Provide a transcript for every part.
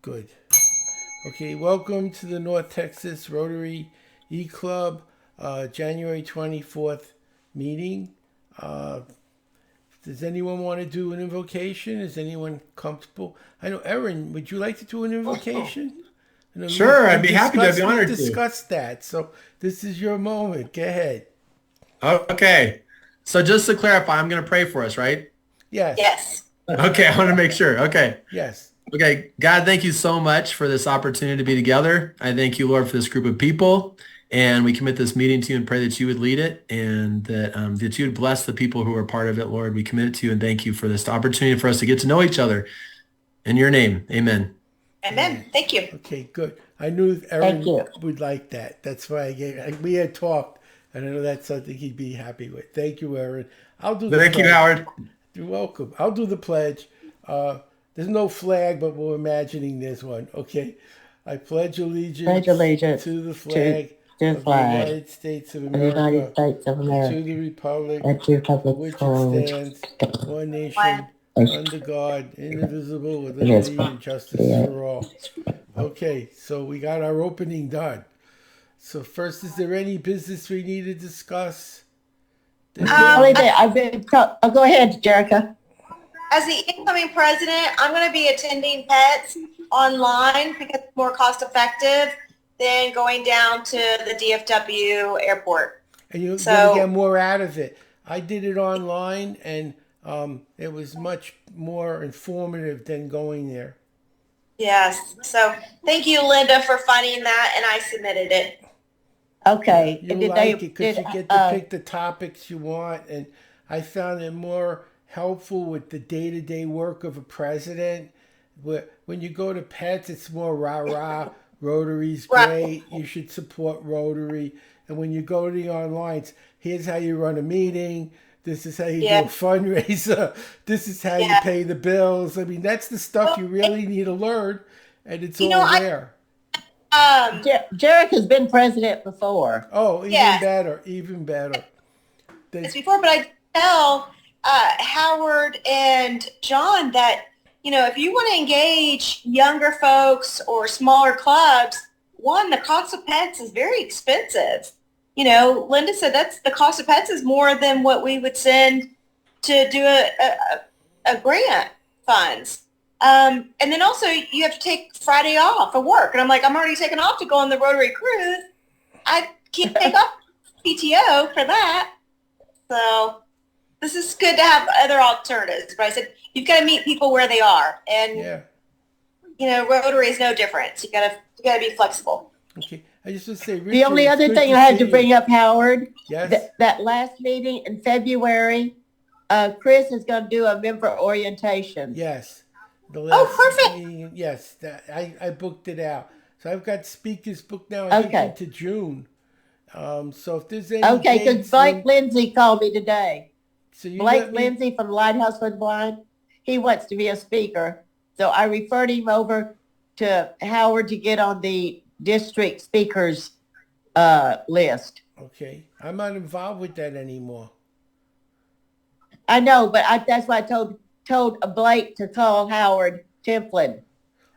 Good. Okay, welcome to the North Texas Rotary E-Club January 24th meeting. Uh, does anyone want to do an invocation? Is anyone comfortable? I know, Erin, would you like to do an invocation? I know Sure, I'd be happy to. I'd be we honored to. discussed that, so this is your moment. Go ahead. Okay. So just to clarify, I'm going to pray for us, right? Yes, Yes. Okay, I want to make sure. Okay. yes. Okay. God, thank you so much for this opportunity to be together. I thank you, Lord, for this group of people. And we commit this meeting to you and pray that you would lead it and that you would bless the people who are part of it, Lord. We commit it to you and thank you for this opportunity for us to get to know each other. In your name, amen. Amen. Thank you. Okay, good. I knew Thank Erin you. would like that. That's why we had talked, and I know that's something he'd be happy with. Thank you, Erin. I'll do the Thank you, pledge. Howard. You're welcome. I'll do the pledge. There's no flag, but we're imagining there's one. Okay. I pledge Pledge allegiance allegiance to the to flag the of the flag United States of of the United America States of and to America the republic and to the for republic which it for which stands, it one nation, stands, under God, indivisible, with it is liberty and justice for all. Okay, so we got our opening done. So first, is there any business we need to discuss? There's The only no. thing go ahead, Jerica. As the incoming president, I'm going to be attending PETS online because it's more cost effective than going down to the DFW airport. And you're gonna So, get more out of it. I did it online, and it was much more informative than going there. yes. So thank you, Linda, for finding that, and I submitted it. Okay. You'll Did like they it because you get to pick the topics you want, and I found it more helpful with the day-to-day work of a president. When you go to pets, it's more rah rah. Rotary's Right. great. You should support Rotary. And when you go to the online, here's how you run a meeting. This is how you do a Yeah. fundraiser. This is how you Yeah. pay the bills. I mean, that's the stuff Well, you really need to learn, and it's you know, all there. Jerica's been president before. Oh, even yes, better, even better. this They, before, but I tell Howard and John that, if you want to engage younger folks or smaller clubs, one, the cost of pets is very expensive. Linda said that's the cost of pets is more than what we would send to do a grant funds. And then also you have to take Friday off of work. And I'm like, I'm already taking off to go on the Rotary cruise. I can't take off PTO for that. So this is good to have other alternatives. But I said, you've got to meet people where they are. And, yeah. Rotary is no different. You gotta be flexible. Okay. I just want to say, Richard, The only it's other good thing to I had see to you. bring up, Howard, Yes. that last meeting in February, Chris is going to do a member orientation. Yes. The Oh, last perfect. meeting, yes, I booked it out. So I've got speakers booked now, I think, Okay. into June. So if there's any Okay, because dates, Blake Lindsay called me today. so you Blake let me. Lindsay from Lighthouse for the Blind, he wants to be a speaker. So I referred him over to Howard to get on the district speakers list. Okay. I'm not involved with that anymore. I know, but that's why I told Blake to call Howard Templin.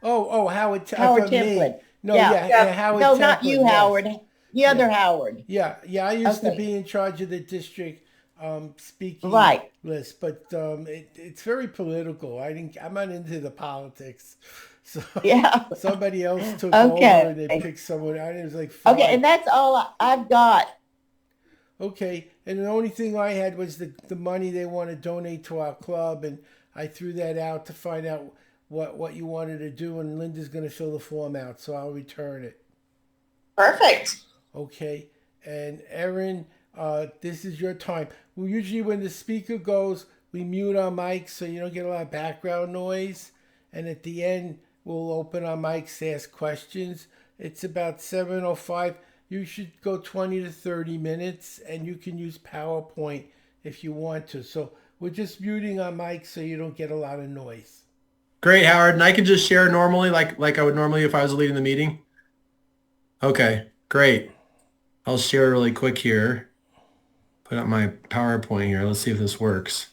Oh, Howard. I Howard thought me. Templin. No, Yeah. yeah, Howard. No, not you, Templin, yes. Howard. The other Yeah. Howard. Yeah. I used to Okay. be in charge of the district speaking Right. list, but it's very political. I'm not into the politics, so Yeah. somebody else took Okay. over and they picked someone out. It was like Okay, fine. and that's all I've got. Okay, and the only thing I had was the money they want to donate to our club, and I threw that out to find out what you wanted to do, and Linda's going to fill the form out, so I'll return it. Perfect. Okay, and Erin, this is your time. Well, usually when the speaker goes, we mute our mics so you don't get a lot of background noise, and at the end we'll open our mics to ask questions. It's about 7:05. You should go 20 to 30 minutes, and you can use PowerPoint if you want to. So we're just muting our mics so you don't get a lot of noise. Great, Howard. And I can just share normally like I would normally if I was leading the meeting. Okay, great. I'll share really quick here. Put up my PowerPoint here. Let's see if this works.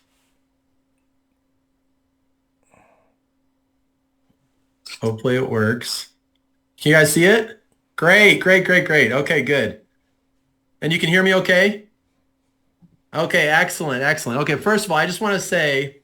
Hopefully it works. Can you guys see it? Great, great, great, great. Okay, good. And you can hear me okay? Okay, excellent, excellent. Okay, first of all, I just want to say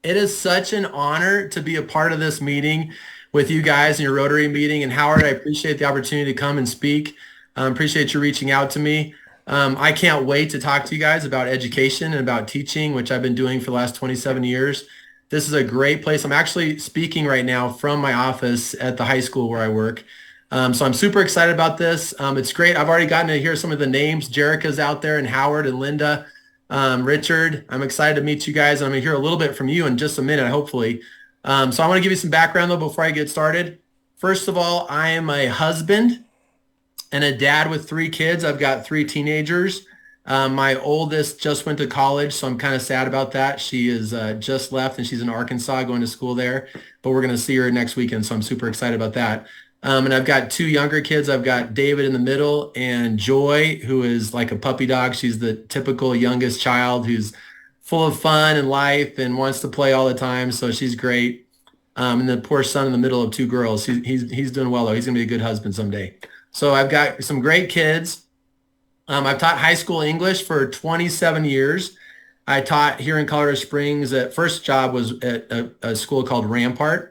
it is such an honor to be a part of this meeting with you guys in your Rotary meeting. And Howard, I appreciate the opportunity to come and speak. Appreciate you reaching out to me. I can't wait to talk to you guys about education and about teaching, which I've been doing for the last 27 years. This is a great place. I'm actually speaking right now from my office at the high school where I work. So I'm super excited about this. It's great. I've already gotten to hear some of the names. Jerica's out there and Howard and Linda, Richard. I'm excited to meet you guys. I'm going to hear a little bit from you in just a minute, hopefully. So I want to give you some background though before I get started. First of all, I am a husband and a dad with 3 kids. I've got 3 teenagers. My oldest just went to college, so I'm kind of sad about that. She is just left and she's in Arkansas going to school there, but we're going to see her next weekend, so I'm super excited about that. And I've got 2 younger kids. I've got David in the middle and Joy, who is like a puppy dog. She's the typical youngest child who's full of fun and life and wants to play all the time, so she's great. And the poor son in the middle of 2 girls. He's doing well, though. He's going to be a good husband someday. So I've got some great kids. I've taught high school English for 27 years. I taught here in Colorado Springs. First job was at a school called Rampart.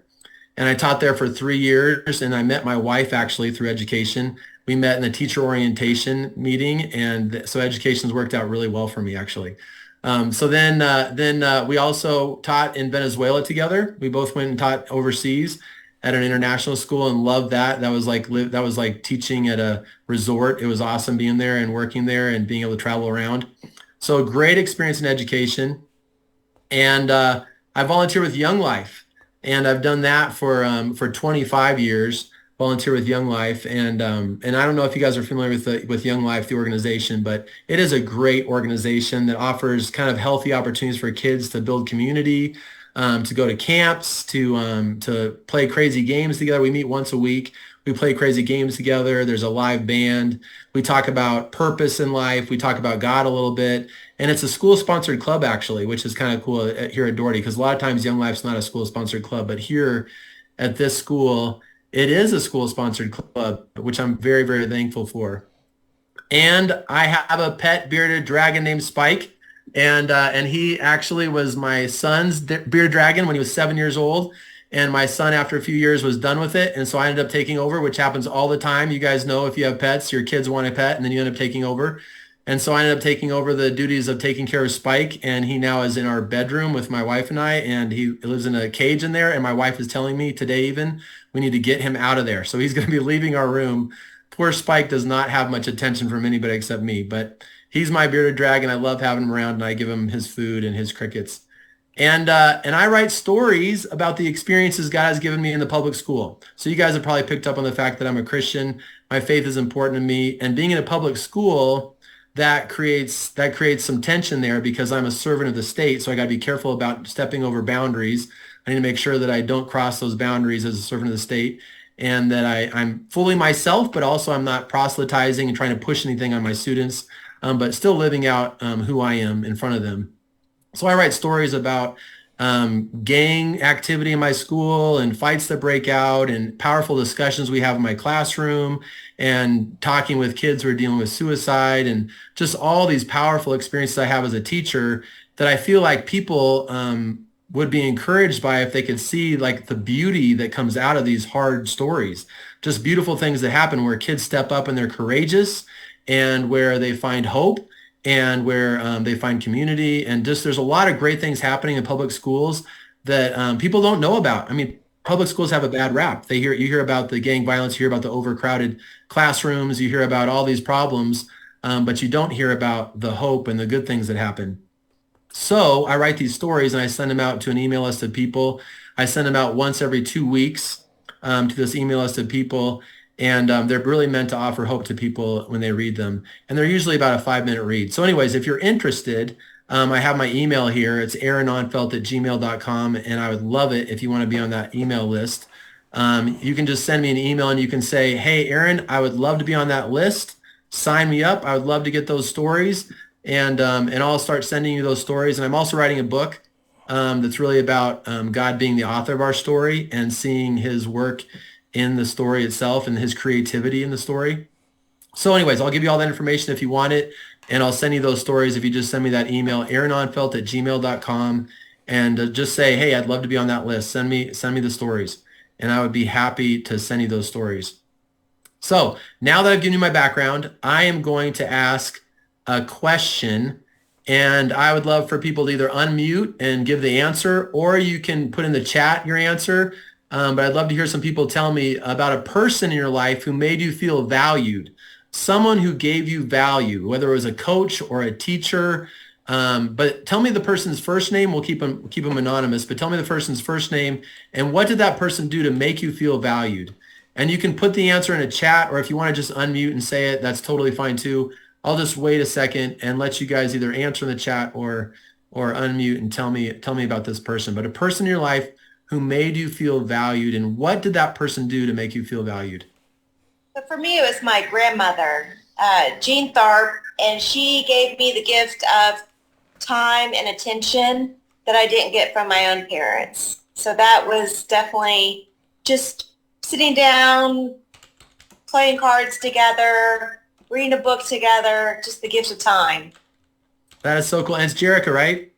And I taught there for 3 years. And I met my wife actually through education. We met in the teacher orientation meeting. And so education's worked out really well for me, actually. So then we also taught in Venezuela together. We both went and taught overseas at an international school and loved that. That was like teaching at a resort. It was awesome being there and working there and being able to travel around. So great experience in education. And I volunteer with Young Life, and I've done that for 25 years. Volunteer with Young Life, and I don't know if you guys are familiar with Young Life, the organization, but it is a great organization that offers kind of healthy opportunities for kids to build community, to go to camps, to play crazy games together. We meet once a week. We play crazy games together. There's a live band. We talk about purpose in life. We talk about God a little bit. And it's a school-sponsored club, actually, which is kind of cool here at Doherty, because a lot of times Young Life's not a school-sponsored club. But here at this school, it is a school-sponsored club, which I'm very, very thankful for. And I have a pet bearded dragon named Spike. And he actually was my son's bearded dragon when he was 7 years old. And my son, after a few years, was done with it. And so I ended up taking over, which happens all the time. You guys know if you have pets, your kids want a pet, and then you end up taking over. And so I ended up taking over the duties of taking care of Spike. And he now is in our bedroom with my wife and I. And he lives in a cage in there. And my wife is telling me today even, we need to get him out of there. So he's going to be leaving our room. Poor Spike does not have much attention from anybody except me. But he's my bearded dragon. I love having him around, and I give him his food and his crickets. And I write stories about the experiences God has given me in the public school. So you guys have probably picked up on the fact that I'm a Christian. My faith is important to me. And being in a public school, that creates some tension there because I'm a servant of the state. So I got to be careful about stepping over boundaries. I need to make sure that I don't cross those boundaries as a servant of the state, and that I'm fully myself, but also I'm not proselytizing and trying to push anything on my students, but still living out who I am in front of them. So I write stories about gang activity in my school and fights that break out and powerful discussions we have in my classroom and talking with kids who are dealing with suicide and just all these powerful experiences I have as a teacher that I feel like people would be encouraged by if they could see like the beauty that comes out of these hard stories, just beautiful things that happen where kids step up and they're courageous and where they find hope and where they find community. And just there's a lot of great things happening in public schools that people don't know about. I mean, public schools have a bad rap. You hear about the gang violence, you hear about the overcrowded classrooms, you hear about all these problems, but you don't hear about the hope and the good things that happen. So I write these stories and I send them out to an email list of people. I send them out once every 2 weeks to this email list of people. And they're really meant to offer hope to people when they read them. And they're usually about a 5-minute read. So anyways, if you're interested, I have my email here. It's aarononfelt@gmail.com. And I would love it if you want to be on that email list. You can just send me an email and you can say, hey, Aaron, I would love to be on that list. Sign me up. I would love to get those stories. And I'll start sending you those stories. And I'm also writing a book. that's really about God being the author of our story and seeing his work in the story itself and his creativity in the story. So anyways, I'll give you all that information if you want it, and I'll send you those stories if you just send me that email, aarononfelt@gmail.com, and just say, hey, I'd love to be on that list. Send me the stories, and I would be happy to send you those stories. So now that I've given you my background, I am going to ask a question, and I would love for people to either unmute and give the answer, or you can put in the chat your answer. But I'd love to hear some people tell me about a person in your life who made you feel valued, someone who gave you value, whether it was a coach or a teacher. But tell me the person's first name. We'll keep them anonymous, but tell me the person's first name and what did that person do to make you feel valued? And you can put the answer in a chat, or if you want to just unmute and say it, that's totally fine too. I'll just wait a second and let you guys either answer in the chat or unmute and tell me about this person. But a person in your life who made you feel valued, and what did that person do to make you feel valued? So for me, it was my grandmother, Jean Tharp, and she gave me the gift of time and attention that I didn't get from my own parents. So that was definitely just sitting down, playing cards together, reading a book together, just the gift of time. That is so cool. And it's Jerica, right?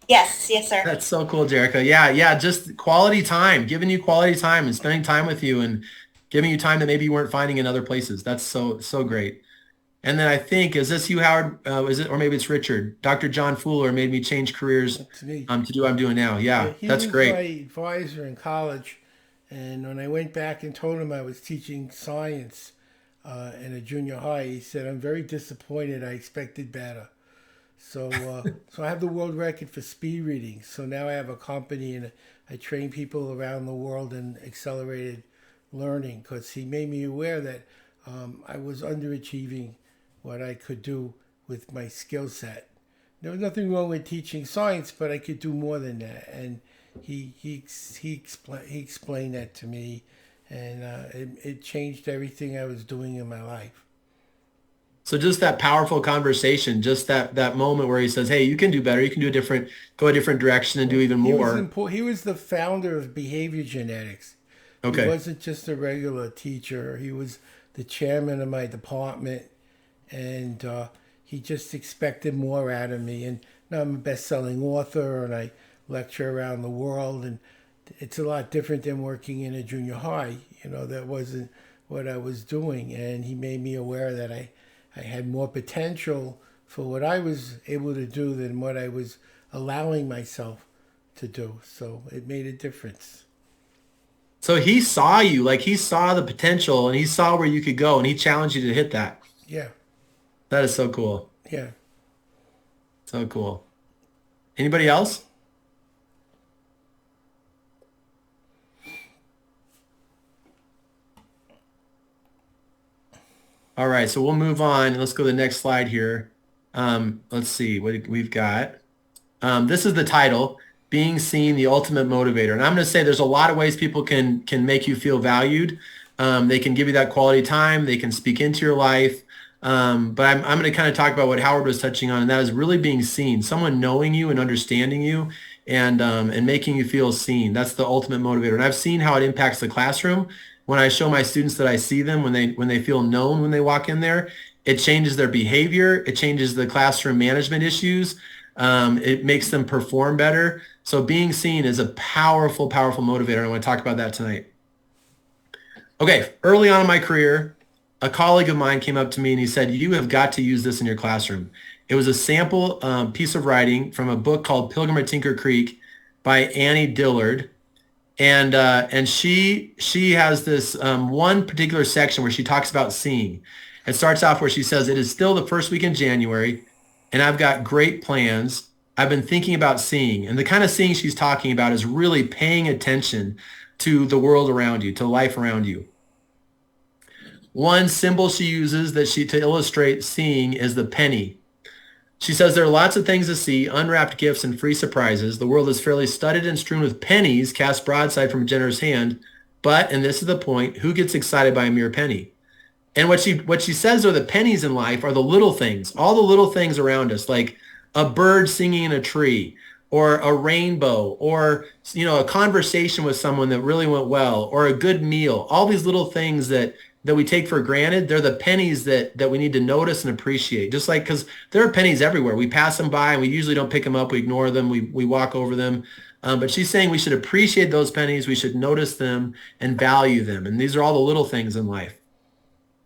Yes, sir. That's so cool, Jerica. Yeah, just quality time, giving you quality time and spending time with you and giving you time that maybe you weren't finding in other places. That's so great. And then I think, is this you, Howard? Is it, or maybe it's Richard? Dr. John Fuller made me change careers to do what I'm doing now. Yeah, that's great. He was my advisor in college. And when I went back and told him I was teaching science in a junior high, he said, I'm very disappointed. I expected better. So I have the world record for speed reading. So now I have a company and I train people around the world in accelerated learning, because he made me aware that I was underachieving what I could do with my skill set. There was nothing wrong with teaching science, but I could do more than that. And he explained that to me, and it changed everything I was doing in my life. So just that powerful conversation, just that moment where he says, hey, you can do better. You can go a different direction and do even more. He was the founder of behavior genetics. Okay. He wasn't just a regular teacher. He was the chairman of my department, and he just expected more out of me. And now I'm a best-selling author, and I lecture around the world, and it's a lot different than working in a junior high. That wasn't what I was doing, and he made me aware that I had more potential for what I was able to do than what I was allowing myself to do. So it made a difference. So he saw you, like he saw the potential, and he saw where you could go, and he challenged you to hit that. Yeah. That is so cool. Yeah. So cool. Anybody else? All right, so we'll move on. Let's go to the next slide here. Let's see what we've got. This is the title, Being Seen, the Ultimate Motivator. And I'm going to say there's a lot of ways people can make you feel valued. They can give you that quality time. They can speak into your life. But I'm going to kind of talk about what Howard was touching on, and that is really being seen, someone knowing you and understanding you and making you feel seen. That's the ultimate motivator. And I've seen how it impacts the classroom. When I show my students that I see them, when they feel known when they walk in there, it changes their behavior. It changes the classroom management issues. It makes them perform better. So being seen is a powerful, powerful motivator. I want to talk about that tonight. Okay, early on in my career, a colleague of mine came up to me and he said, you have got to use this in your classroom. It was a sample piece of writing from a book called Pilgrim at Tinker Creek by Annie Dillard. And she has this one particular section where she talks about seeing. It starts off where she says, it is still the first week in January, and I've got great plans. I've been thinking about seeing. And the kind of seeing she's talking about is really paying attention to the world around you, to life around you. One symbol she uses to illustrate seeing is the penny. She says there are lots of things to see, unwrapped gifts and free surprises. The world is fairly studded and strewn with pennies cast broadside from a generous hand. But, and this is the point, who gets excited by a mere penny? And what she says are the pennies in life are the little things, all the little things around us, like a bird singing in a tree, or a rainbow, or, a conversation with someone that really went well, or a good meal. All these little things that we take for granted, they're the pennies that we need to notice and appreciate. Just like, because there are pennies everywhere. We pass them by and we usually don't pick them up. We ignore them. We walk over them. But she's saying we should appreciate those pennies. We should notice them and value them. And these are all the little things in life.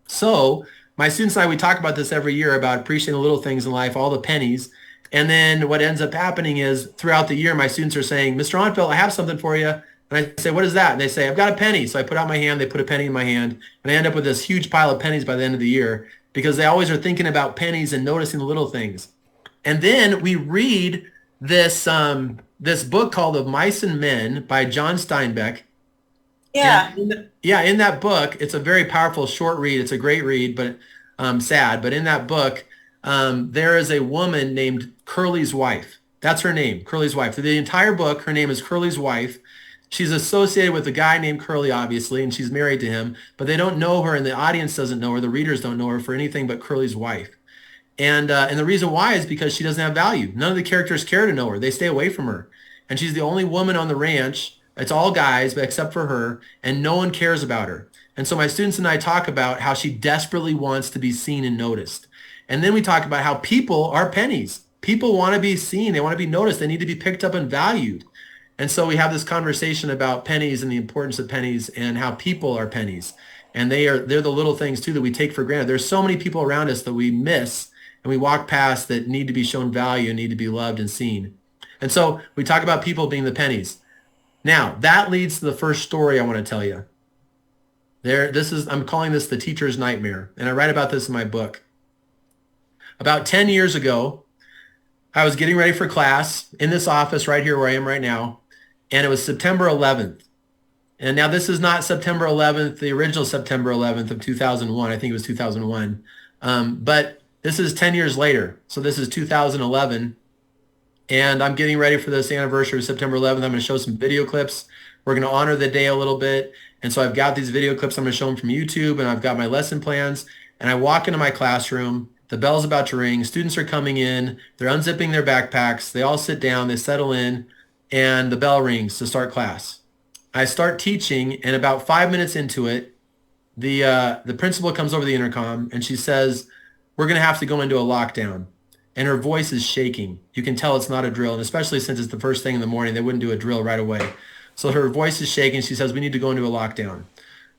So my students and I, we talk about this every year, about appreciating the little things in life, all the pennies. And then what ends up happening is throughout the year, my students are saying, Mr. Onfeld, I have something for you. And I say, what is that? And they say, I've got a penny. So I put out my hand, they put a penny in my hand, and I end up with this huge pile of pennies by the end of the year, because they always are thinking about pennies and noticing the little things. And then we read this book called Of Mice and Men by John Steinbeck. Yeah. In that book, it's a very powerful short read. It's a great read, but sad. But in that book, there is a woman named Curly's wife. That's her name, Curly's wife. So the entire book, her name is Curly's wife. She's associated with a guy named Curly, obviously, and she's married to him, but they don't know her, and the audience doesn't know her. The readers don't know her for anything but Curly's wife. And the reason why is because she doesn't have value. None of the characters care to know her. They stay away from her. And she's the only woman on the ranch. It's all guys, but except for her, and no one cares about her. And so my students and I talk about how she desperately wants to be seen and noticed. And then we talk about how people are pennies. People want to be seen. They want to be noticed. They need to be picked up and valued. And so we have this conversation about pennies and the importance of pennies, and how people are pennies. And they're the little things too that we take for granted. There's so many people around us that we miss and we walk past that need to be shown value and need to be loved and seen. And so we talk about people being the pennies. Now, that leads to the first story I want to tell you. I'm calling this the teacher's nightmare, and I write about this in my book. About 10 years ago, I was getting ready for class in this office right here where I am right now, and it was September 11th. And now this is not September 11th, the original September 11th of 2001. I think it was 2001. But this is 10 years later. So this is 2011. And I'm getting ready for this anniversary of September 11th. I'm going to show some video clips. We're going to honor the day a little bit. And so I've got these video clips I'm going to show them from YouTube, and I've got my lesson plans. And I walk into my classroom. The bell's about to ring. Students are coming in. They're unzipping their backpacks. They all sit down. They settle in. And the bell rings to start class. I start teaching, and about 5 minutes into it, the principal comes over the intercom, and she says, we're going to have to go into a lockdown. And her voice is shaking. You can tell it's not a drill, and especially since it's the first thing in the morning, they wouldn't do a drill right away. So her voice is shaking. She says, we need to go into a lockdown.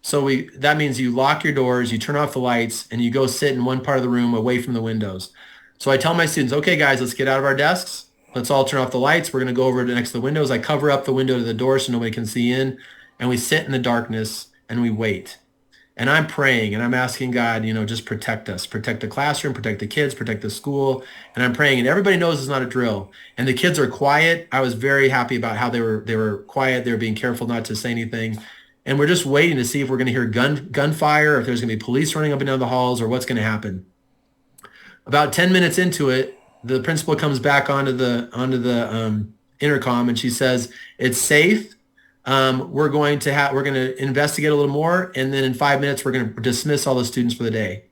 So that means you lock your doors, you turn off the lights, and you go sit in one part of the room away from the windows. So I tell my students, okay, guys, let's get out of our desks. Let's all turn off the lights. We're going to go over to next to the windows. I cover up the window to the door so nobody can see in. And we sit in the darkness and we wait. And I'm praying and I'm asking God, just protect us, protect the classroom, protect the kids, protect the school. And I'm praying, and everybody knows it's not a drill. And the kids are quiet. I was very happy about how they were quiet. They were being careful not to say anything. And we're just waiting to see if we're going to hear gunfire, if there's going to be police running up and down the halls, or what's going to happen. About 10 minutes into it, the principal comes back onto the intercom, and she says, it's safe. We're going to investigate a little more, and then in 5 minutes we're going to dismiss all the students for the day.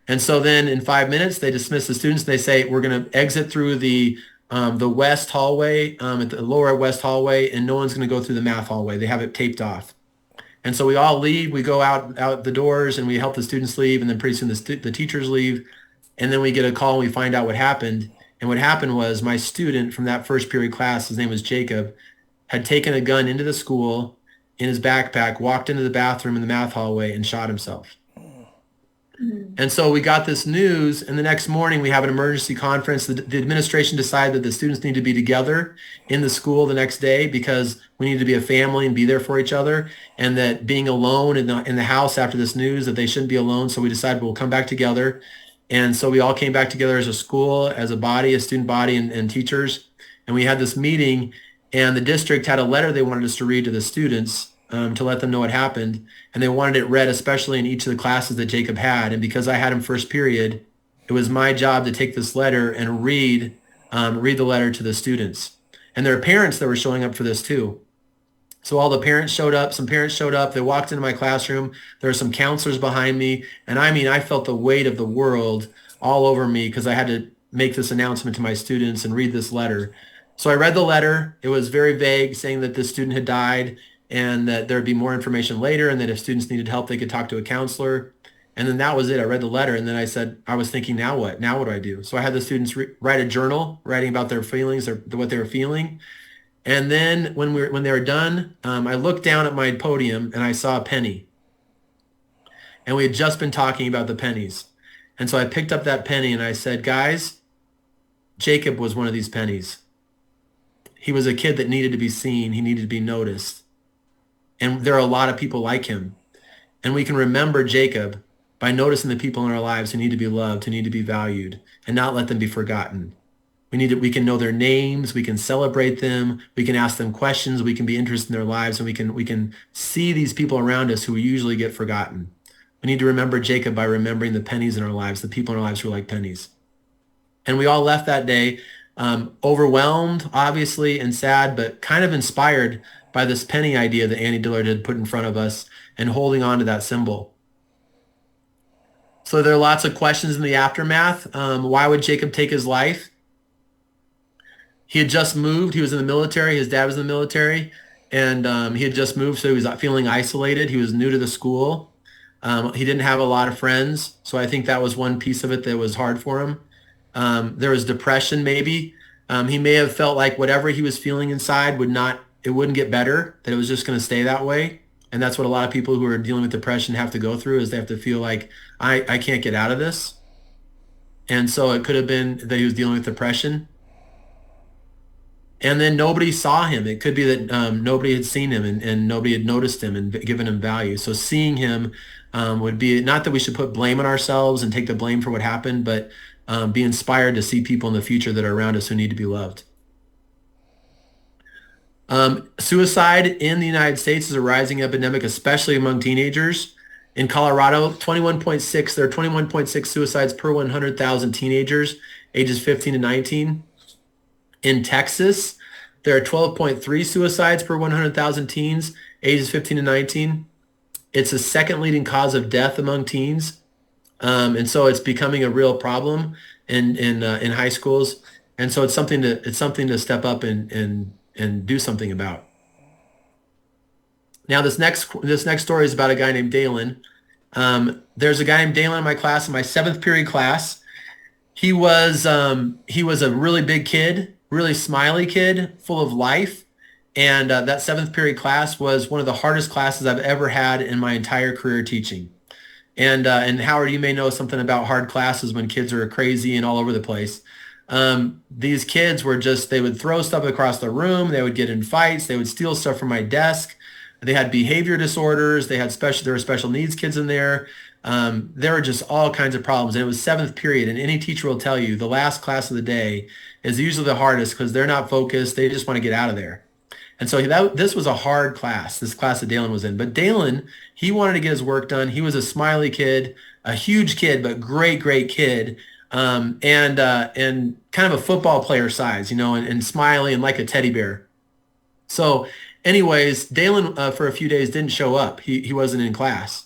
And so then in 5 minutes they dismiss the students. They say we're going to exit through the west hallway, at the lower west hallway, and no one's going to go through the math hallway. They have it taped off. And so we all leave. We go out the doors and we help the students leave, and then pretty soon the teachers leave, and then we get a call and we find out what happened. And what happened was my student from that first period class, his name was Jacob, had taken a gun into the school in his backpack, walked into the bathroom in the math hallway, and shot himself. And so we got this news, and the next morning we have an emergency conference. The administration decided that the students need to be together in the school the next day because we need to be a family and be there for each other, and that being alone in the house after this news, that they shouldn't be alone. So we decided we'll come back together. And so we all came back together as a school, as a body, a student body, and teachers. And we had this meeting, and the district had a letter they wanted us to read to the students to let them know what happened. And they wanted it read, especially in each of the classes that Jacob had. And because I had him first period, it was my job to take this letter and read the letter to the students. And there are parents that were showing up for this too. So all the parents showed up. Some parents showed up. They walked into my classroom. There were some counselors behind me. And I felt the weight of the world all over me because I had to make this announcement to my students and read this letter. So I read the letter. It was very vague, saying that the student had died and that there'd be more information later, and that if students needed help, they could talk to a counselor. And then that was it. I read the letter, and then I was thinking, now what? Now what do I do? So I had the students write a journal, writing about their feelings or what they were feeling. And then when they were done, I looked down at my podium and I saw a penny. And we had just been talking about the pennies. And so I picked up that penny and I said, guys, Jacob was one of these pennies. He was a kid that needed to be seen. He needed to be noticed. And there are a lot of people like him. And we can remember Jacob by noticing the people in our lives who need to be loved, who need to be valued, and not let them be forgotten. We can know their names, we can celebrate them, we can ask them questions, we can be interested in their lives, and we can see these people around us who usually get forgotten. We need to remember Jacob by remembering the pennies in our lives, the people in our lives who are like pennies. And we all left that day overwhelmed, obviously, and sad, but kind of inspired by this penny idea that Annie Dillard had put in front of us and holding on to that symbol. So there are lots of questions in the aftermath. Why would Jacob take his life? He had just moved. He was in the military. His dad was in the military. And he had just moved, so he was feeling isolated. He was new to the school. He didn't have a lot of friends. So I think that was one piece of it that was hard for him. There was depression, maybe. He may have felt like whatever he was feeling inside wouldn't get better, that it was just going to stay that way. And that's what a lot of people who are dealing with depression have to go through, is they have to feel like, I can't get out of this. And so it could have been that he was dealing with depression. And then nobody saw him. It could be that nobody had seen him and nobody had noticed him and given him value. So seeing him would be, not that we should put blame on ourselves and take the blame for what happened, but be inspired to see people in the future that are around us who need to be loved. Suicide in the United States is a rising epidemic, especially among teenagers. In Colorado, there are 21.6 suicides per 100,000 teenagers, ages 15 to 19. In Texas, there are 12.3 suicides per 100,000 teens, ages 15 to 19. It's the second leading cause of death among teens. And so it's becoming a real problem in high schools. And so it's something to step up and do something about. Now this next story is about a guy named Dalen. There's a guy named Dalen in my class, in my 7th period class. He was a really big kid, really smiley kid, full of life. And that 7th period class was one of the hardest classes I've ever had in my entire career teaching. And Howard, you may know something about hard classes when kids are crazy and all over the place. These kids were they would throw stuff across the room. They would get in fights. They would steal stuff from my desk. They had behavior disorders. There were special needs kids in there. There were just all kinds of problems. And it was 7th period. And any teacher will tell you the last class of the day is usually the hardest because they're not focused. They just want to get out of there. And so this was a hard class, this class that Dalen was in. But Dalen, he wanted to get his work done. He was a smiley kid, a huge kid, but great, great kid. And kind of a football player size, and smiley and like a teddy bear. So anyways, Dalen for a few days didn't show up. He wasn't in class.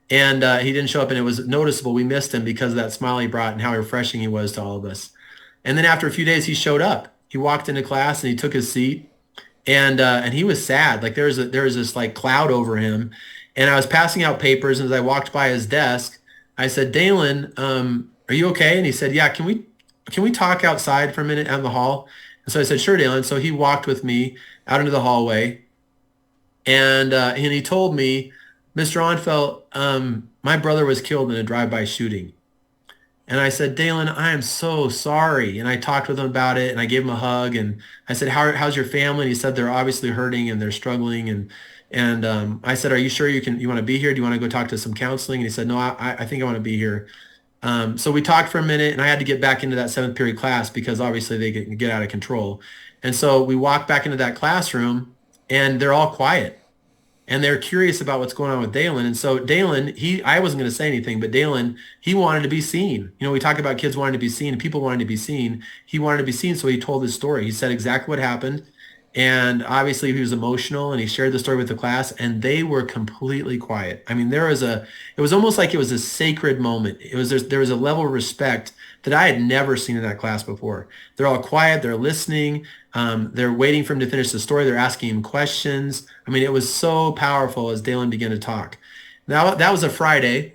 And he didn't show up, and it was noticeable. We missed him because of that smile he brought and how refreshing he was to all of us. And then after a few days, he showed up. He walked into class and he took his seat. And he was sad. Like there was this like cloud over him. And I was passing out papers, and as I walked by his desk, I said, Dalen, are you okay? And he said, yeah, can we talk outside for a minute out in the hall? And so I said, sure, Dalen. So he walked with me out into the hallway. And he told me, Mr. Onfeld, my brother was killed in a drive-by shooting. And I said, Dalen, I am so sorry. And I talked with him about it, and I gave him a hug, and I said, how's your family? And he said, they're obviously hurting and they're struggling. And I said, are you sure you want to be here? Do you want to go talk to some counseling? And he said, no, I think I want to be here. So we talked for a minute, and I had to get back into that 7th period class because obviously they get out of control. And so we walked back into that classroom, and they're all quiet. And they're curious about what's going on with Dalen. And so Dalen, I wasn't going to say anything, but Dalen, he wanted to be seen. We talk about kids wanting to be seen, people wanting to be seen. He wanted to be seen, so he told his story. He said exactly what happened. And obviously he was emotional and he shared the story with the class and they were completely quiet. I mean, it was almost like it was a sacred moment. There was a level of respect that I had never seen in that class before. They're all quiet. They're listening. They're waiting for him to finish the story. They're asking him questions. I mean, it was so powerful as Dalen began to talk. Now, that was a Friday.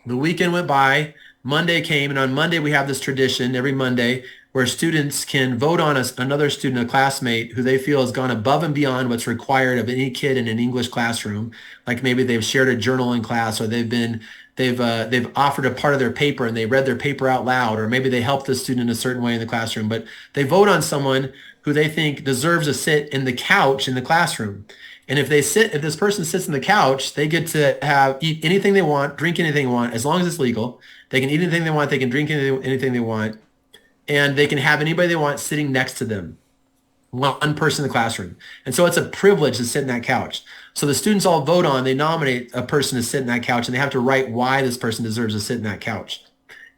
The weekend went by. Monday came, and on Monday we have this tradition every Monday where students can vote on another student, a classmate, who they feel has gone above and beyond what's required of any kid in an English classroom. Like maybe they've shared a journal in class, or they've offered a part of their paper and they read their paper out loud, or maybe they helped the student in a certain way in the classroom. But they vote on someone who they think deserves a sit in the couch in the classroom. And if this person sits in the couch, they get to eat anything they want, drink anything they want, as long as it's legal. They can eat anything they want. They can drink anything they want. And they can have anybody they want sitting next to them, one person in the classroom. And so it's a privilege to sit in that couch. So the students all they nominate a person to sit in that couch, and they have to write why this person deserves to sit in that couch.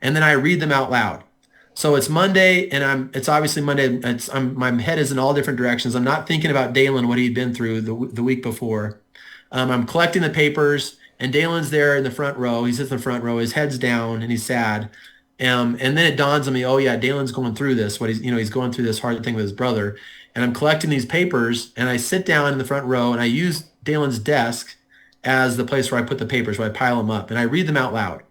And then I read them out loud. So it's Monday, and it's obviously Monday. My head is in all different directions. I'm not thinking about Dalen, what he'd been through the week before. I'm collecting the papers, and Dalen's there in the front row. He sits in the front row. His head's down, and he's sad. And then it dawns on me, oh yeah, Dalen's going through this. He's going through this hard thing with his brother. And I'm collecting these papers, and I sit down in the front row, and I use Dalen's desk as the place where I put the papers, where I pile them up, and I read them out loud.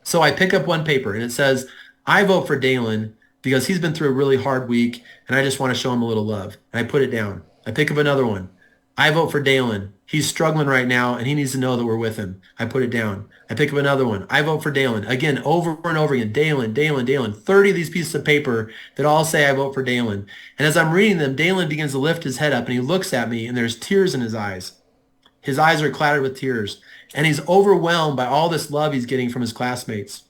So I pick up one paper, and it says, I vote for Dalen because he's been through a really hard week, and I just want to show him a little love. And I put it down. I pick up another one. I vote for Dalen. He's struggling right now, and he needs to know that we're with him. I put it down. I pick up another one. I vote for Dalen. Again, over and over again, Dalen, Dalen, Dalen. 30 of these pieces of paper that all say I vote for Dalen. And as I'm reading them, Dalen begins to lift his head up, and he looks at me, and there's tears in his eyes. His eyes are clouded with tears, and he's overwhelmed by all this love he's getting from his classmates.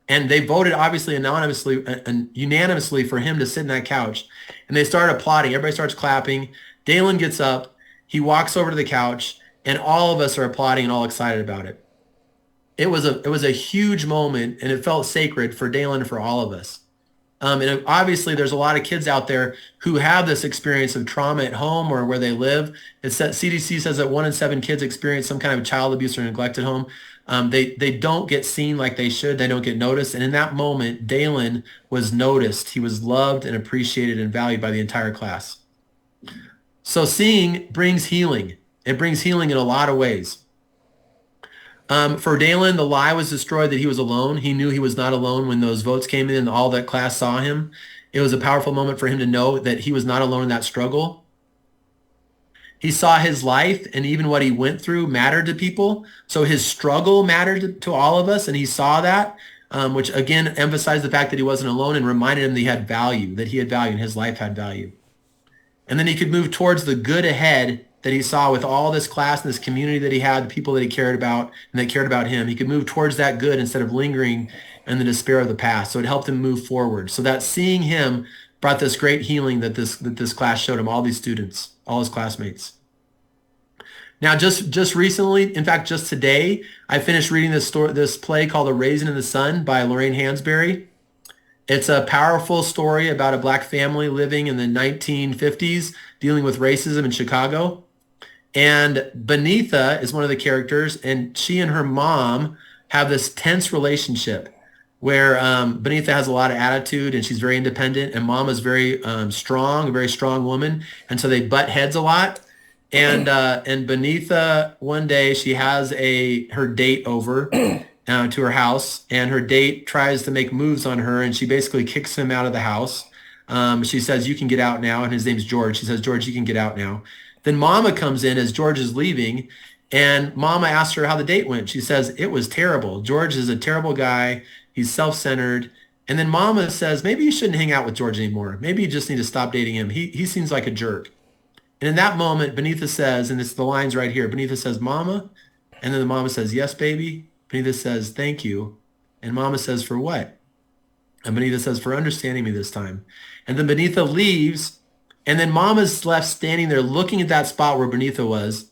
And they voted, obviously, anonymously and unanimously for him to sit in that couch. And they start applauding. Everybody starts clapping. Dalen gets up. He walks over to the couch, and all of us are applauding and all excited about it. It was a huge moment, and it felt sacred for Dalen and for all of us. And obviously, there's a lot of kids out there who have this experience of trauma at home or where they live. CDC says that 1 in 7 kids experience some kind of child abuse or neglect at home. They don't get seen like they should. They don't get noticed. And in that moment, Dalen was noticed. He was loved and appreciated and valued by the entire class. So seeing brings healing. It brings healing in a lot of ways. For Dalen, the lie was destroyed that he was alone. He knew he was not alone when those votes came in and all that class saw him. It was a powerful moment for him to know that he was not alone in that struggle. He saw his life and even what he went through mattered to people. So his struggle mattered to all of us, and he saw that, which again emphasized the fact that he wasn't alone and reminded him that he had value, and his life had value. And then he could move towards the good ahead that he saw with all this class and this community that he had, the people that he cared about and that cared about him. He could move towards that good instead of lingering in the despair of the past. So it helped him move forward. So that seeing him brought this great healing that this class showed him, all these students, all his classmates. Now, just recently, in fact, just today, I finished reading this play called A Raisin in the Sun by Lorraine Hansberry. It's a powerful story about a black family living in the 1950s, dealing with racism in Chicago. And Benitha is one of the characters, and she and her mom have this tense relationship where Benitha has a lot of attitude and she's very independent, and mom is very strong, a very strong woman. And so they butt heads a lot. And Benitha, one day she has her date over to her house, and her date tries to make moves on her, and she basically kicks him out of the house. She says, "You can get out now." And his name's George. She says, "George, you can get out now." Then Mama comes in as George is leaving, and Mama asks her how the date went. She says, "It was terrible. George is a terrible guy. He's self-centered." And then Mama says, "Maybe you shouldn't hang out with George anymore. Maybe you just need to stop dating him. He seems like a jerk." And in that moment, Benitha says, and it's the lines right here, Benitha says, "Mama," and then the mama says, "Yes, baby." Benitha says, "Thank you." And Mama says, "For what?" And Benitha says, "For understanding me this time." And then Benitha leaves, and then Mama's left standing there looking at that spot where Benitha was.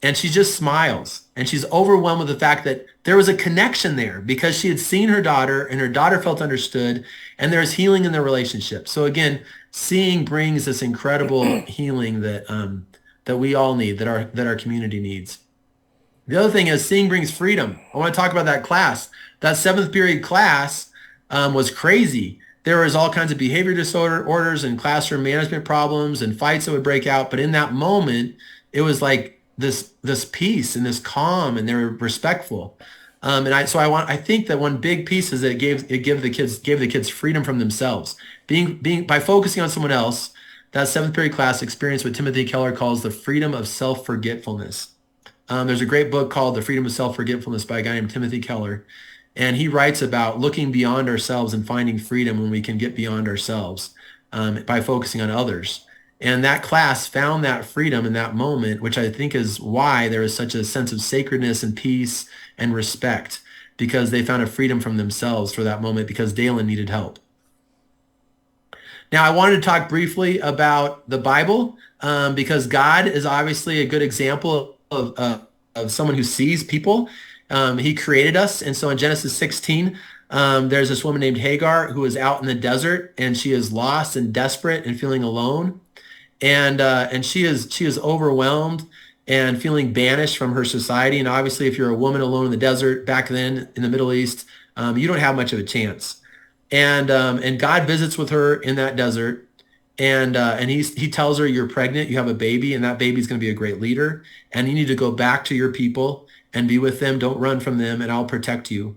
And she just smiles, and she's overwhelmed with the fact that there was a connection there because she had seen her daughter and her daughter felt understood, and there's healing in their relationship. So again, seeing brings this incredible healing that we all need, that our community needs. The other thing is seeing brings freedom. I want to talk about that class. That 7th period class was crazy. There was all kinds of behavior disorders and classroom management problems and fights that would break out. But in that moment, it was like this peace and this calm, and they were respectful. I think that one big piece is that it gave the kids freedom from themselves. By focusing on someone else, that 7th period class experienced what Timothy Keller calls the freedom of self-forgetfulness. There's a great book called The Freedom of Self-Forgetfulness by a guy named Timothy Keller. And he writes about looking beyond ourselves and finding freedom when we can get beyond ourselves by focusing on others. And that class found that freedom in that moment, which I think is why there is such a sense of sacredness and peace and respect, because they found a freedom from themselves for that moment because Dalen needed help. Now, I wanted to talk briefly about the Bible because God is obviously a good example of someone who sees people. He created us. And so in Genesis 16, there's this woman named Hagar who is out in the desert, and she is lost and desperate and feeling alone. And she is overwhelmed and feeling banished from her society. And obviously, if you're a woman alone in the desert back then in the Middle East, you don't have much of a chance. And God visits with her in that desert, and he tells her, you're pregnant, you have a baby, and that baby's going to be a great leader, and you need to go back to your people and be with them. Don't run from them, and I'll protect you.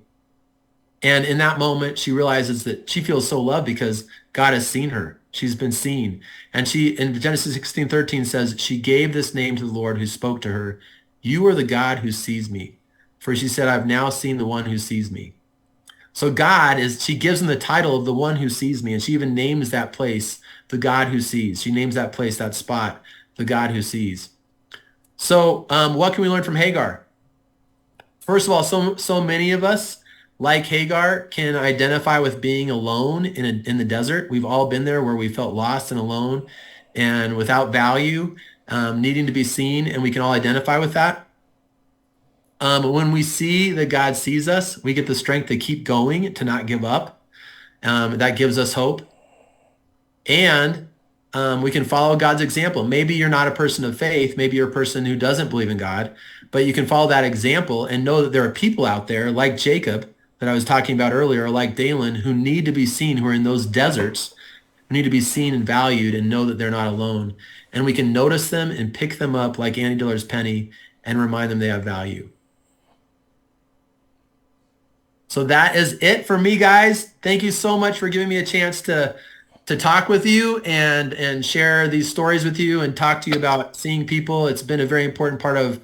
And in that moment, she realizes that she feels so loved because God has seen her. She's been seen. And she, in Genesis 16:13 says, she gave this name to the Lord who spoke to her. You are the God who sees me. For she said, I've now seen the one who sees me. So she gives him the title of the one who sees me. And she even names that place, the God who sees. She names that place, that spot, the God who sees. So what can we learn from Hagar? First of all, so many of us, like Hagar, can identify with being alone in the desert. We've all been there where we felt lost and alone and without value, needing to be seen, and we can all identify with that. When we see that God sees us, we get the strength to keep going, to not give up. That gives us hope. And we can follow God's example. Maybe you're not a person of faith. Maybe you're a person who doesn't believe in God, but you can follow that example and know that there are people out there like Jacob that I was talking about earlier, or like Dalen, who need to be seen, who are in those deserts, who need to be seen and valued and know that they're not alone. And we can notice them and pick them up like Annie Diller's penny and remind them they have value. So that is it for me, guys. Thank you so much for giving me a chance to talk with you and share these stories with you and talk to you about seeing people. It's been a very important part of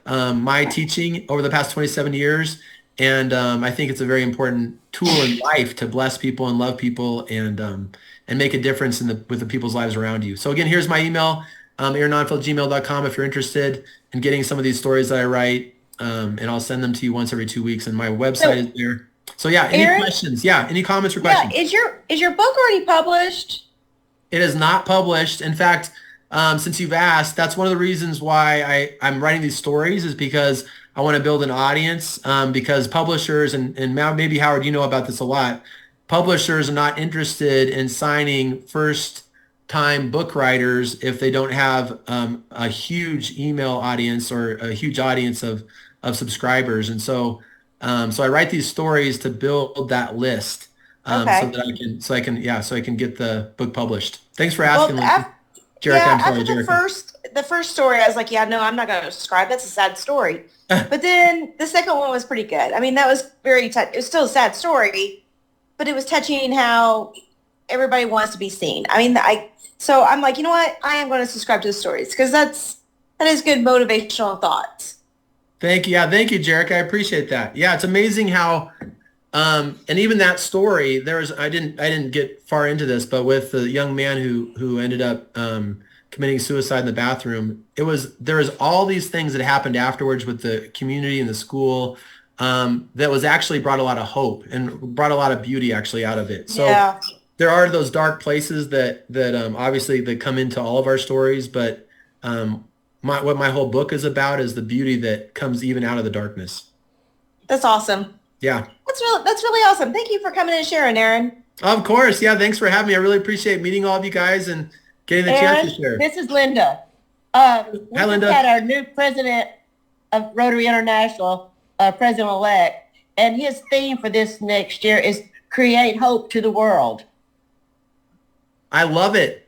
my teaching over the past 27 years. And I think it's a very important tool in life to bless people and love people and make a difference with the people's lives around you. So again, here's my email, aarononfield@gmail.com if you're interested in getting some of these stories that I write. And I'll send them to you once every 2 weeks. And my website is there. So yeah, any Aaron? questions? Yeah, any comments or questions? Yeah, is your book already published? It is not published. In fact, since you've asked, that's one of the reasons why I'm writing these stories, is because I want to build an audience, because publishers, and maybe Howard, you know about this a lot, publishers are not interested in signing first-time book writers if they don't have a huge email audience or a huge audience of subscribers. And so I write these stories to build that list Okay. so I can get the book published. Thanks for asking. Well, Jerica, I'm sorry, after Jerica. the first story, I was like, yeah, no, I'm not going to subscribe. That's a sad story. But then the second one was pretty good. I mean, that was it was still a sad story, but it was touching how everybody wants to be seen. I mean, so I'm like, you know what? I am going to subscribe to the stories because that is good motivational thoughts. Thank you. Yeah, thank you, Jerica. I appreciate that. Yeah, it's amazing how, and even that story, I didn't get far into this, but with the young man who ended up committing suicide in the bathroom, there was all these things that happened afterwards with the community and the school that was actually brought a lot of hope and brought a lot of beauty actually out of it. So Yeah. there are those dark places that obviously that come into all of our stories, but what my whole book is about is the beauty that comes even out of the darkness. That's awesome. Yeah. That's really awesome. Thank you for coming and sharing, Aaron. Of course. Yeah. Thanks for having me. I really appreciate meeting all of you guys and getting the chance Aaron, to share. this is Linda. We Hi, just Linda. had our new president of Rotary International, president-elect, and his theme for this next year is create hope to the world. I love it.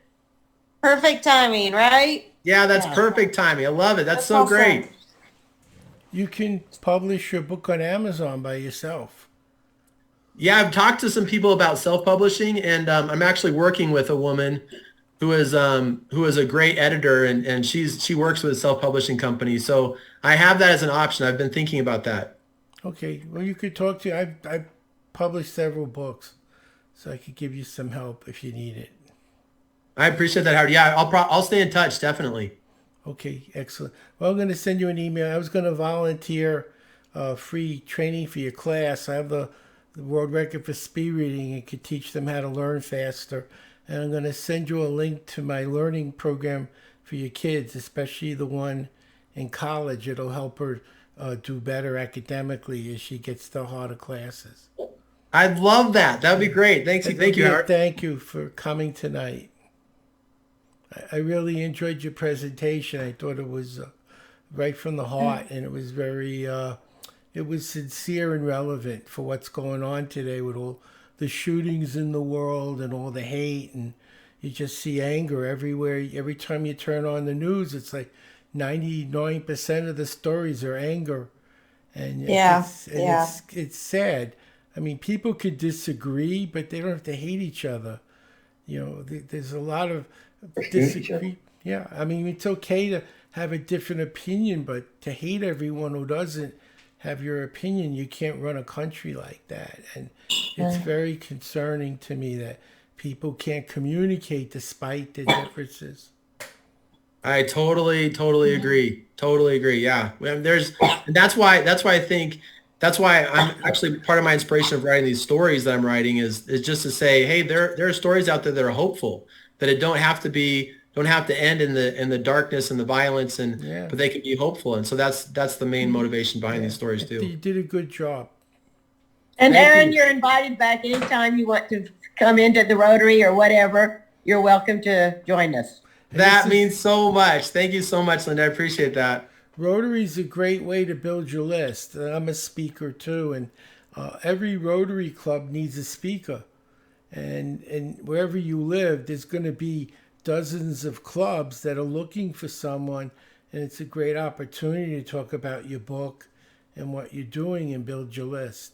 Perfect timing, right? Yeah, that's Yeah. perfect timing. I love it. That's so awesome. great. You can publish your book on Amazon by yourself. Yeah, I've talked to some people about self-publishing, and I'm actually working with a woman who is a great editor, and she works with a self-publishing company. So I have that as an option. I've been thinking about that. Okay, well, you could talk to. I've published several books, so I could give you some help if you need it. I appreciate that, Howard. Yeah, I'll stay in touch, definitely. Okay, excellent. Well, I'm going to send you an email. I was going to volunteer free training for your class. I have the world record for speed reading and could teach them how to learn faster. And I'm going to send you a link to my learning program for your kids, especially the one in college. It'll help her do better academically as she gets the harder classes. I'd love that. That would be great. Thank you, Howard. Thank you for coming tonight. I really enjoyed your presentation. I thought it was right from the heart, and it was very, it was sincere and relevant for what's going on today with all the shootings in the world and all the hate, and you just see anger everywhere. Every time you turn on the news, it's like 99% of the stories are anger, and it's sad. I mean, people could disagree, but they don't have to hate each other. You know, there's a lot of disagree. Yeah, I mean, it's okay to have a different opinion, but to hate everyone who doesn't have your opinion, you can't run a country like that. And it's very concerning to me that people can't communicate despite the differences. I totally agree. Totally agree. Yeah. That's why I think that's why I'm actually part of my inspiration of writing these stories that I'm writing is just to say, hey, there are stories out there that are hopeful, that it don't have to end in the darkness and the violence, but they can be hopeful. And so that's the main motivation behind these stories too. You did a good job. And Thank Aaron, you. you're invited back anytime you want to come into the Rotary or whatever. You're welcome to join us. That means so much. Thank you so much, Linda. I appreciate that. Rotary's a great way to build your list. I'm a speaker too, and every Rotary club needs a speaker. And wherever you live, there's going to be dozens of clubs that are looking for someone, and it's a great opportunity to talk about your book and what you're doing and build your list.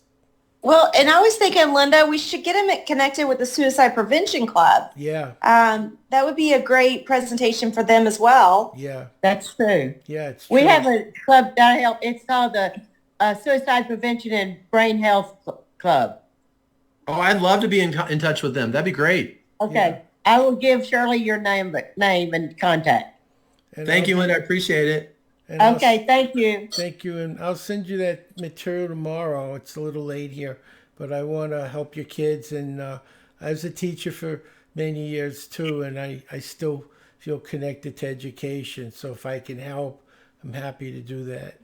Well, and I was thinking, Linda, we should get him connected with the Suicide Prevention Club. Yeah, That would be a great presentation for them as well. yeah, That's true. yeah. It's true. We have a club that I help. It's called the Suicide Prevention and Brain Health Club. Oh, I'd love to be in touch with them. That'd be great. Okay. Yeah. I will give Shirley your name and contact. And Thank you, Linda. I appreciate it. and I'll- Okay. Thank you. Thank you, and I'll send you that material tomorrow. It's a little late here, but I want to help your kids, and I was a teacher for many years too, and I still feel connected to education. So if I can help, I'm happy to do that.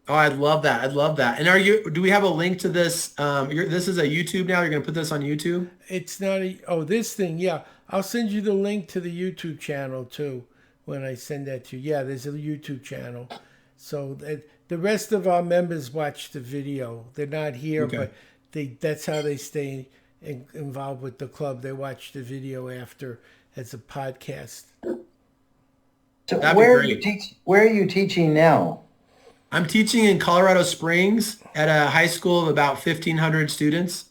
Oh, I'd love that. I'd love that. And do we have a link to this? This is a YouTube now. You're going to put this on YouTube? It's not this thing, yeah. I'll send you the link to the YouTube channel too when I send that to you. Yeah, there's a YouTube channel. So the rest of our members watch the video. They're not here, Okay. but that's how they stay involved with the club. They watch the video after as a podcast. So That'd be where great. where are you teaching now? I'm teaching in Colorado Springs at a high school of about 1,500 students.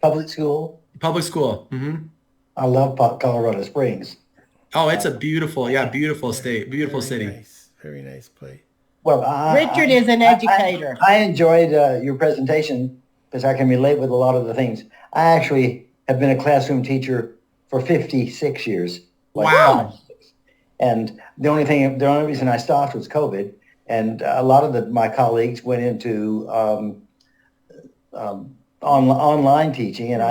Public school? Public school. I love Colorado Springs. Oh, it's a beautiful state, beautiful Very city. nice. Very nice place. Well, Richard is an educator. I enjoyed your presentation because I can relate with a lot of the things. I actually have been a classroom teacher for 56 years. Wow. And the only reason I stopped was COVID. And a lot of my colleagues went into online teaching, and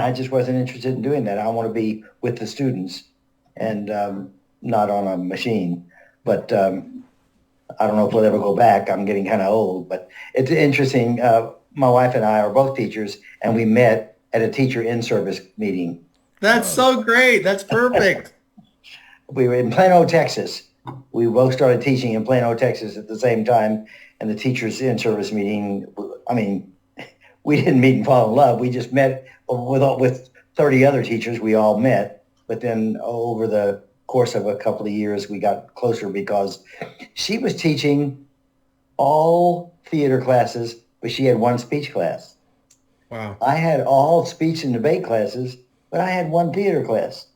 I just wasn't interested in doing that. I want to be with the students and not on a machine. but I don't know if we'll ever go back. I'm getting kind of old, but it's interesting. My wife and I are both teachers, and we met at a teacher in-service meeting. That's so great. That's perfect. We were in Plano, Texas. We both started teaching in Plano, Texas at the same time, and the teachers in-service meeting, I mean, we didn't meet and fall in love. We just met with 30 other teachers. We all met, but then over the course of a couple of years, we got closer because she was teaching all theater classes, but she had one speech class. Wow. I had all speech and debate classes, but I had one theater class.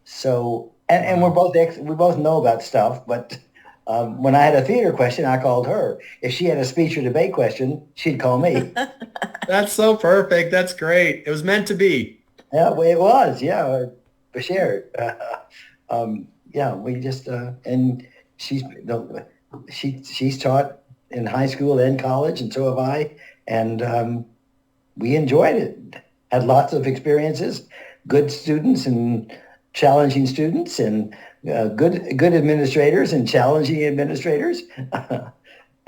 So, and we both know about stuff, but when I had a theater question, I called her. If she had a speech or debate question, she'd call me. That's so perfect. That's great. It was meant to be. Yeah, well, it was. Yeah, for sure. Yeah, we just and she's taught in high school and college, and so have I, and we enjoyed it. Had lots of experiences, good students and challenging students, and good administrators and challenging administrators.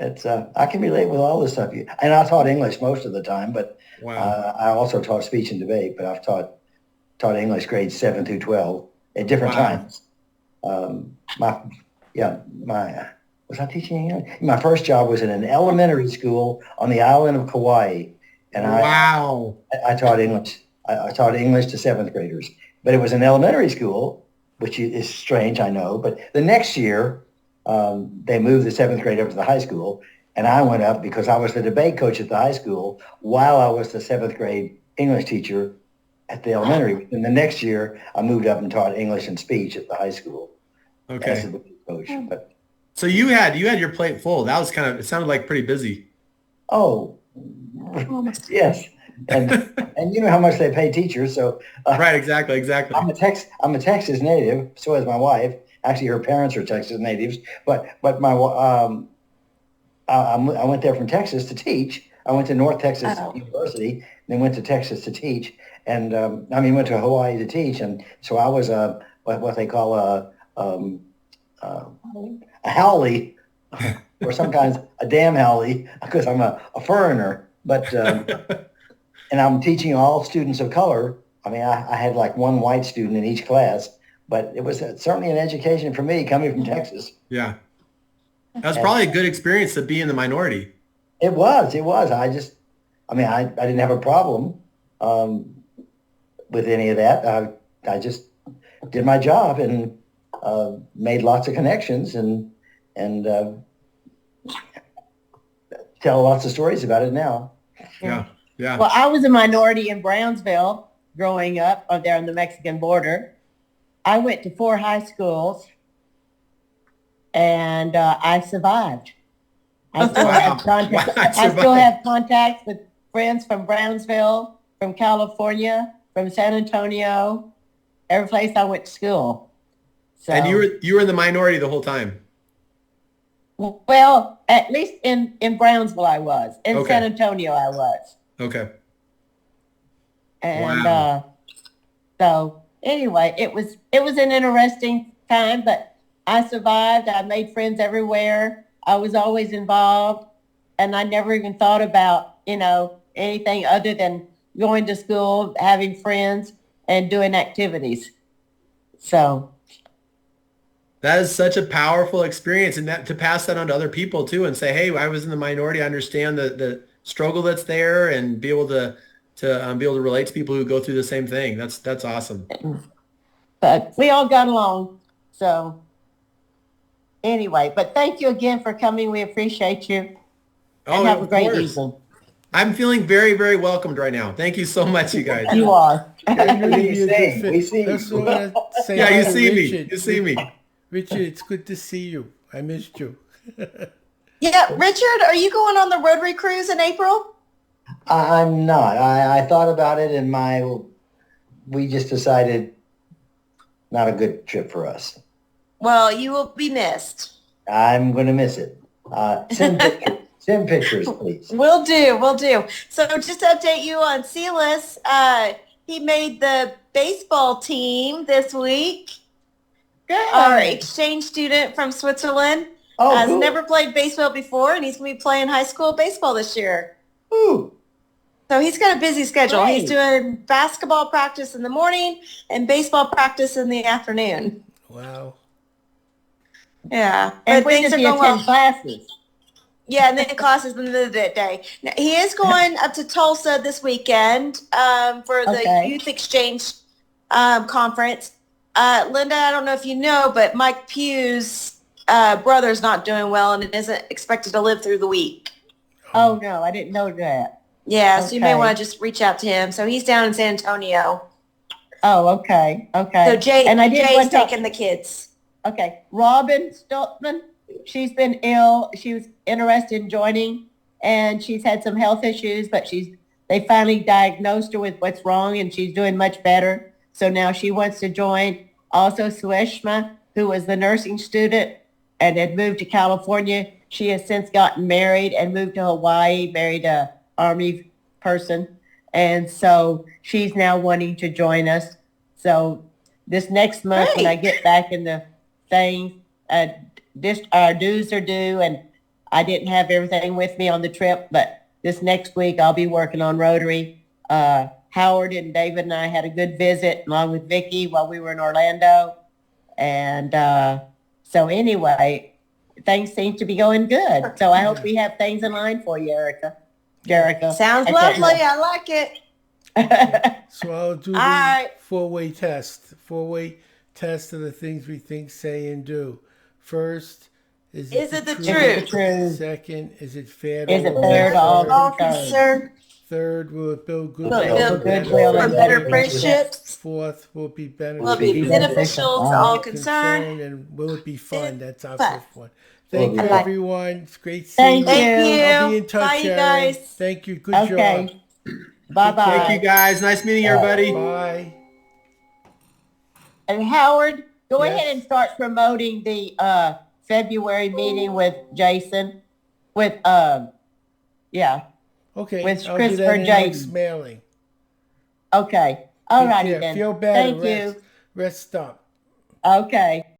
It's I can relate with all this stuff. And I taught English most of the time, but Wow. I also taught speech and debate. But I've taught English grades 7 through 12 at different Wow. times. Was I teaching English? My first job was in an elementary school on the island of Kauai, and Wow. I taught English. I taught English to seventh graders, but it was an elementary school, which is strange, I know. But the next year, they moved the seventh grade up to the high school, and I went up because I was the debate coach at the high school while I was the seventh grade English teacher at the elementary. And the next year, I moved up and taught English and speech at the high school as Okay. the debate coach. But So you had your plate full. That was it sounded like pretty busy. oh, yes, and you know how much they pay teachers, so. Right. Exactly. Exactly. I'm a Texas native. So is my wife. Actually, her parents are Texas natives. But my I went there from Texas to teach. I went to North Texas University, then went to Texas to teach, and went to Hawaii to teach. And so I was what they call a haole, or sometimes a damn haole, because I'm a foreigner. But and I'm teaching all students of color. I mean, I had like one white student in each class, but it was certainly an education for me coming from Texas. Yeah. That was probably a good experience to be in the minority. It was. I didn't have a problem with any of that. I just did my job and made lots of connections and tell lots of stories about it now. Yeah. Yeah. Well, I was a minority in Brownsville growing up there on the Mexican border. I went to 4 high schools, and I survived. I still have contact. I still have contacts with friends from Brownsville, from California, from San Antonio, every place I went to school. So, And you were in the minority the whole time. well, at least in Brownsville I was. In Okay. San Antonio I was. Okay. And Wow. so anyway, it was an interesting time, but I survived. I made friends everywhere. I was always involved, and I never even thought about, anything other than going to school, having friends, and doing activities. So That is such a powerful experience, and that to pass that on to other people too, and say, "Hey, I was in the minority. I understand the struggle that's there, and be able to relate to people who go through the same thing." That's awesome. but we all got along. So anyway, but thank you again for coming. We appreciate you. And have a of great course. evening. I'm feeling very, very welcomed right now. Thank you so much, you guys. You are. We see. That's what I want to say. Yeah, hi you to see me. Richard. You see me. Richard, it's good to see you. I missed you. Yeah, Richard, are you going on the Rotary Cruise in April? I'm not. I thought about it, and we just decided not a good trip for us. Well, you will be missed. I'm going to miss it. Send pictures, please. Will do. So just to update you on Silas, he made the baseball team this week. Good. our exchange student from Switzerland. Oh, Has cool. never played baseball before, and he's going to be playing high school baseball this year. Ooh. So he's got a busy schedule. Great. He's doing basketball practice in the morning and baseball practice in the afternoon. Wow. Yeah. And But when things does are he going attend well. classes? Yeah, and then classes in the day. Now, he is going up to Tulsa this weekend for the Okay. youth exchange conference. Linda, I don't know if you know, but Mike Pugh's brother's not doing well and isn't expected to live through the week. Oh, no, I didn't know that. Yeah, so you may Okay. want to just reach out to him. So he's down in San Antonio. Oh, okay, okay. So Jay's want to- taking the kids. Okay, Robin Stoltman, she's been ill. She was interested in joining, and she's had some health issues, but they finally diagnosed her with what's wrong, and she's doing much better. So now she wants to join. Also, Sueshma, who was the nursing student and had moved to California, she has since gotten married and moved to Hawaii, married a Army person, and so she's now wanting to join us. So this next month, when I get back in the thing, our dues are due, and I didn't have everything with me on the trip, but this next week I'll be working on Rotary. Howard and David and I had a good visit along with Vicki while we were in Orlando. And so anyway, things seem to be going good. So I hope we have things in line for you, Jerica. Sounds Okay. lovely. I like it. So I'll do the All right. four-way test. Four-way test of the things we think, say, and do. First, is Is it the Is it the truth? truth? Second, is it fair? Is it all fair to all All concerned? concerned. Third, will it build Will it goodwill? build for goodwill For and better better friendships. Fourth, will it be beneficial? Will it be Be beneficial to all all concerned? And will it be fun? That's our Fun. fifth one. Thank Will you, it be- everyone. It's great seeing Thank you. Thank you. I'll be in touch, Bye, you Erin. guys. Thank you. Good job. Okay. Bye-bye. Thank you guys. Nice meeting everybody. Bye. And Howard, go Yes. ahead and start promoting the February meeting with Jason, with yeah, Okay. With I'll do Christopher that in the next Jaden. mailing. okay, all Take righty care. then. Feel better. Thank you. Rest up. Okay.